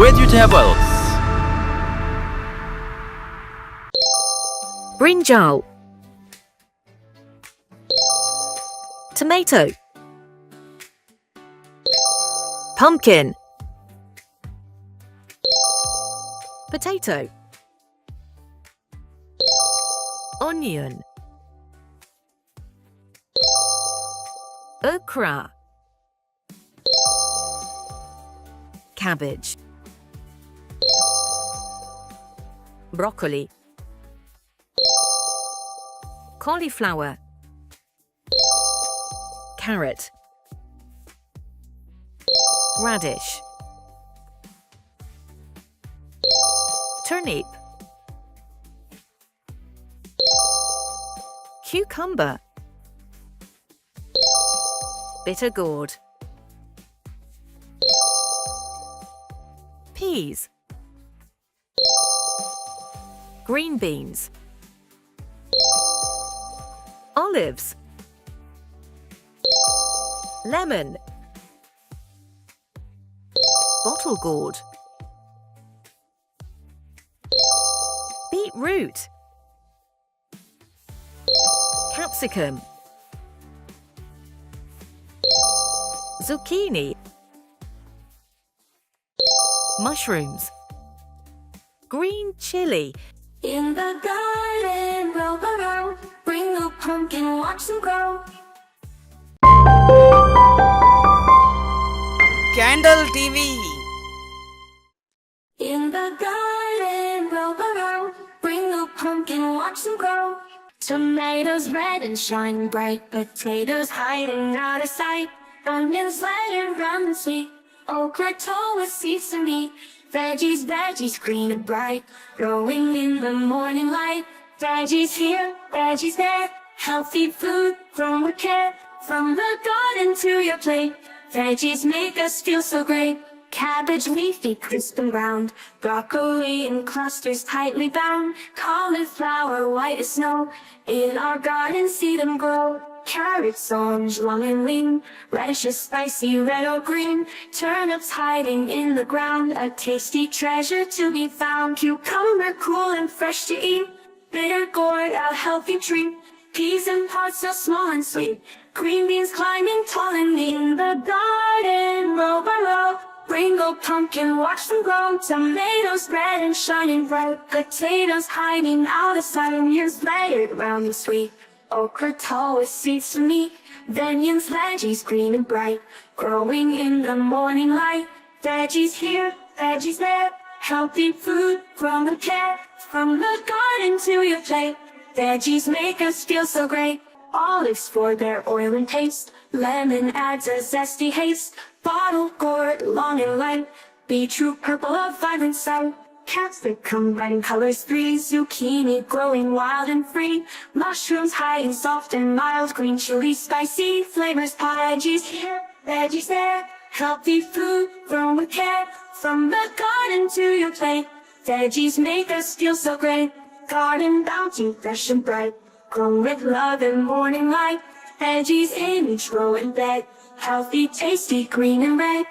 Vegetables. Brinjal, tomato, pumpkin, potato, onion, okra, cabbage, broccoli, cauliflower, carrot, radish, turnip, cucumber, bitter gourd, peas, green beans, olives, lemon, bottle gourd, beetroot, capsicum, zucchini, mushrooms, green chili. In the garden, roll around, bring the pumpkin, watch them grow. Candle TV. In the garden, roll around, bring the pumpkin, watch them grow. Tomatoes red and shining bright, potatoes hiding out of sight, onions light and round and sweet, okra tall with seeds to meat. Veggies, veggies green and bright, growing in the morning light. Veggies here, veggies there, healthy food grown with care. From the garden to your plate, veggies make us feel so great. Cabbage leafy, crisp and round, broccoli in clusters tightly bound, cauliflower white as snow, in our garden see them grow. Carrots orange, long and lean, radishes spicy red or green, turnips hiding in the ground, a tasty treasure to be found. Cucumber cool and fresh to eat, bitter gourd a healthy treat, peas in pots so small and sweet, green beans climbing tall and neat. In the garden, row by row, bring a pumpkin, watch them grow. Tomatoes red and shining bright, potatoes hiding out of sight, onions layered round and sweet, okra tall with seeds to meat. Onions, veggies green and bright, growing in the morning light. Veggies here, veggies there, healthy food grown with care. From the garden to your plate, veggies make us feel so great. Olives for their oil and taste, lemon adds a zesty haste, bottle gourd long and light, beetroot purple of vibrant sight, capsicum bright in colors three, zucchini glowing wild and free, mushrooms high and soft and mild, green chili spicy flavors pie. Veggies here, veggies there, healthy food grown with care. From the garden to your plate, veggies make us feel so great. Garden bounty fresh and bright, grown with love and morning light. Veggies in each row and bed, healthy, tasty, green and red.